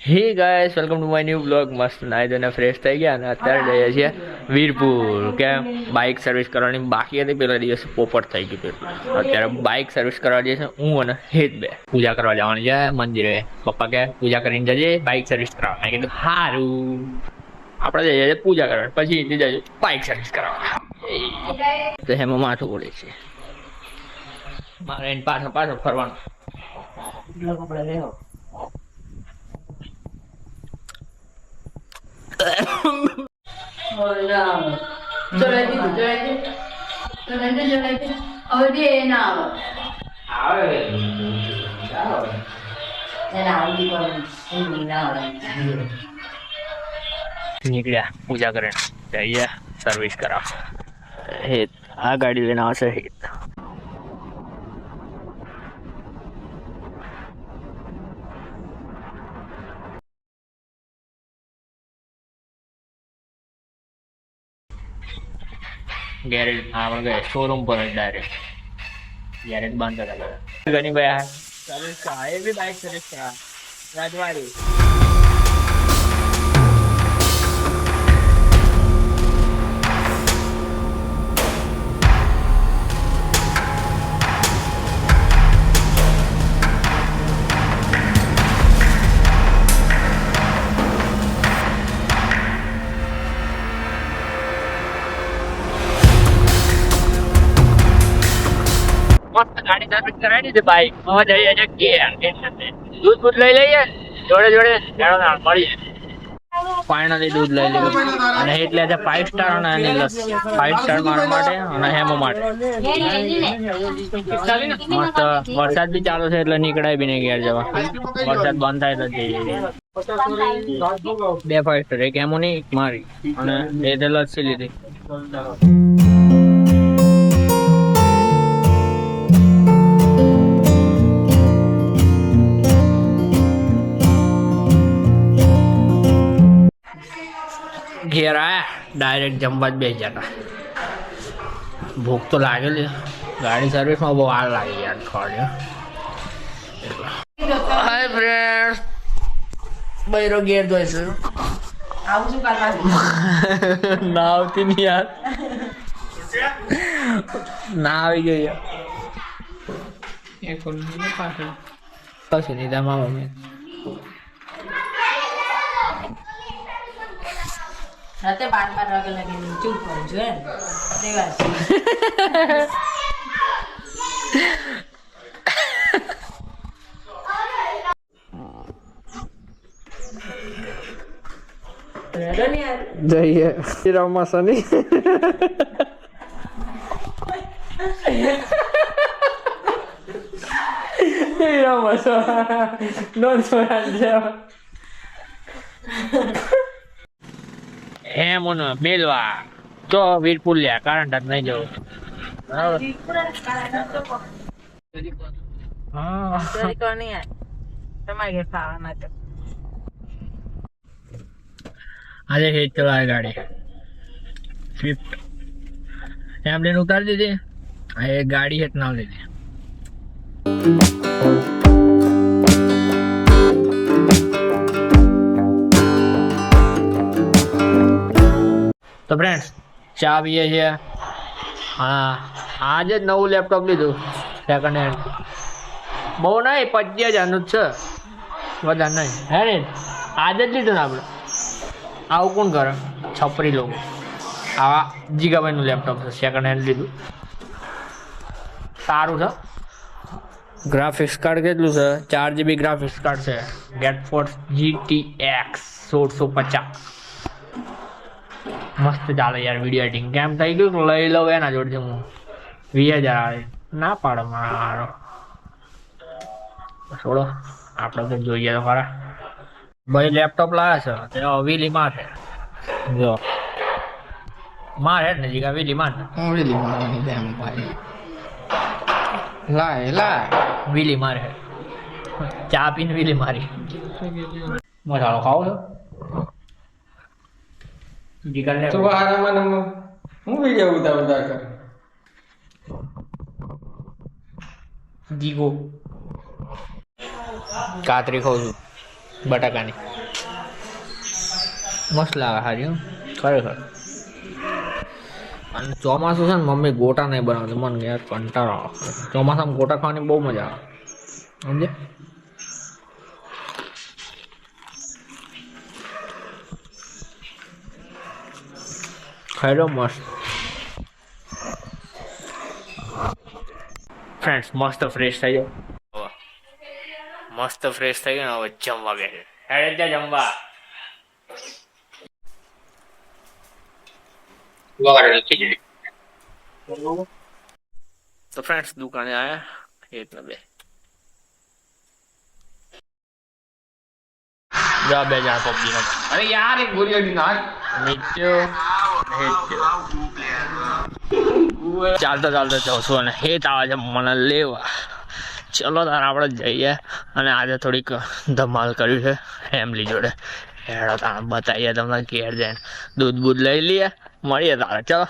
હે guys welcome to my new blog. મસ્ત નાઈ ધોઈને ફ્રેશ થઈ ગયા અને અત્યારે જઈએ છીએ વીરપુર કે બાઇક સર્વિસ કરવાની બાકી હતી. પેલા દિવસે પોપટ થઈ ગયું હતું. અત્યારે બાઇક સર્વિસ કરવા જઈએ છીએ હું અને હેત બે. પૂજા કરવા જવાની છે મંદિરે. પપ્પા કે પૂજા કરીને જજે, બાઇક સર્વિસ કરાવવા. મેં કીધું સારું. આપણે જઈએ છીએ પૂજા કરવા, પછી જઈએ બાઇક સર્વિસ કરાવવા. તો એમાં માથું પડે છે મારે. પાછો પાછો ફરવાનું. નીકળ્યા પૂજા કરીને જઈએ સર્વિસ કરાવવા. હેત આ ગાડી લઈને આવશે. હેત ગેરેજ આપણે ગયે શોરૂમ પર જ ડાયરેક્ટ. ગેરેજ બંધ હતા ઘણી ભાઈ સર્વિસ કરા એ બી બાઇક સર્વિસ કરા રાજવાડી. ગાડી સર્વિસ કરાવી દીધી બાઇક. હવે જઈએ દૂધ બૂધ લઈ લઈએ જોડે જોડે મળીએ. ફાઇનલી દૂધ લઈ લીધું અને એટલે 5 સ્ટાર અને 5 સ્ટાર મારા માટે અને હેમો માટે. મસ્ત વરસાદ બી ચાલુ છે એટલે નીકળાય બી નહીં ઘેર જવા. વરસાદ બંધ થાય તો જઈએ. 2 5 સ્ટાર, એક હેમો ની એક મારી અને 2 લસ્સી લીધી. ઘેર આયા ડાયરેક્ટ જમવા જ બેસી જતા. ભૂખ તો લાગેલી. ગાડી સર્વિસમાં બહુ વાર લાગી યાર અઠવાડિયે. હાય ફ્રેન્ડ્સ, બૈરો ઘેર જોઈશું. ના આવતી નહીં યાર. ના આવી ગઈ યાર. કશું નહીં તમામ. રાતે 12 વાગે લગી ચૂપ કરું છું જઈએ રમાસની. હે મોનો બેલવા તો વીરપુર લ્યા કારણ તક નહીં જવું. આજે હેત ચલાવે ગાડી સ્વિફ્ટ. એમ લઈને ઉતારી દીધી. એ ગાડી હેત ના લીધી. તો ફ્રેન્ડ્સ ચા પીએ છીએ. હા આજે જ નવું લેપટોપ લીધું સેકન્ડ હેન્ડ. બહુ નહીં 25,000નું જ છે, વધારે નહીં. હે ને આજે જ લીધું ને આપણે. આવું કોણ કરે છપરી લોકો. આ જીગાભાઈનું લેપટોપ છે, સેકન્ડ હેન્ડ લીધું. સારું છે. ગ્રાફિક્સ કાર્ડ કેટલું છે? 4 GB ગ્રાફિક્સ કાર્ડ છે. GeForce GTX 1650. મસ્ત ચાલે યાર વિડીયો એડિટિંગ. કેમ થઈ ગયું લઈ લઉં એના જોડે હું. 20,000 આવે ના પાડે મારો. છોડો આપણે તો જોઈએ તો ખરા. ભાઈ લેપટોપ લાવ્યા છે તે વીલી માં છે. જો માર હે ને જીગા વીલી માં વીલી મારવાની બેમ ભાઈ. લાય વીલી મારે. ચા પીને વીલી મારી. મસાલો ખાવો છો? તો આરામ હું વિડિયો ઉતાર કર. જીગો કાતરી ખાઉં છું બટાકાની. મસ્ત લાગે હારી હો. ખરેખર. અને ચોમાસું છે ને મમ્મી ગોટા નહીં બનાવતી મને યાર કંટાળો આવે. ચોમાસામાં ગોટા ખાવાની બહુ મજા આવે સમજે. ખાઈ લો મસ્ત. ફ્રેન્ડ્સ મસ્ત ફ્રેશ થઈ જાઓ. મસ્ત ફ્રેશ થઈ ગયો હવે જમવા બેસે. હેડે ત્યાં જમવા. તો ફ્રેન્ડ્સ દુકાને આયા એટલે બે જા બે જા પબજી નો. અરે યાર એક ગોળી નાખ નીચે ચાલતા ચાલતા જાઉં છું અને હેત આવે છે મને લેવા. ચલો તાર આપણે જઈએ અને આજે થોડીક ધમાલ કર્યું છે ફેમિલી જોડે. હેડો તાર બતાવીએ તમને ઘેર જઈને દૂધ બૂધ લઈ લઈએ મળીએ તારે. ચલો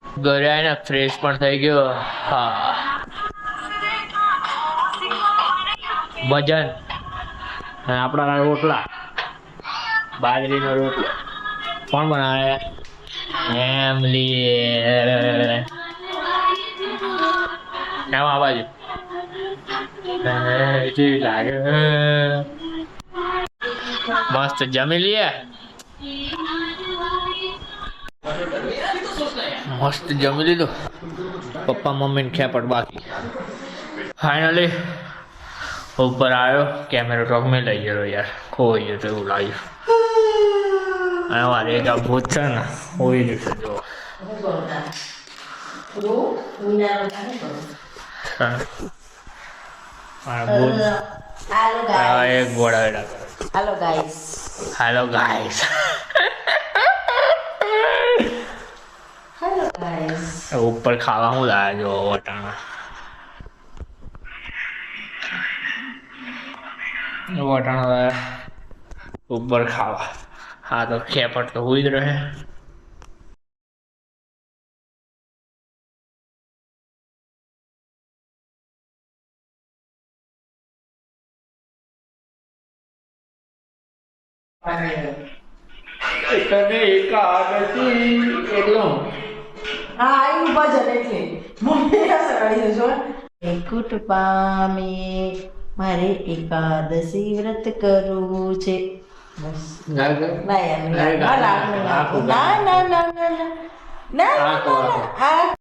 ઘરે આવીને ફ્રેશ પણ થઈ ગયો. હા ભજન અને આપણા રોટલા બાજરીનો રોટલો કોણ બનાવે ફેમિલી. એમ આ બાજુ લાગે મસ્ત જમી લઈએ. મસ્ત જમી લીધું. પપ્પા મમ્મી ને ખેપટ બાકી. ફાઇનલી ઉપર આવ્યો કેમેરો ટોક મેં લઈ ગયો યાર ખોઈ ગયો એવું લાગ્યું. અને મારે એક આ ભૂત છે ને હોઈ ગયું છે જો. એક ગોળા hello guys. Hello guys. Hello guys. ઉપર ખાવા હું લાયા જો વટાણા. વટાણા લાયા ઉપર ખાવા. હા તો ખેપટ તો હુઈ જ રહે. હા એ ભજન એટલે મમ્મી સગાડી દેજો. એકુટ પામે મારે એકાદશી વ્રત કરવું છે. બસ ના યાર ના ના ના ના ના ના ના ના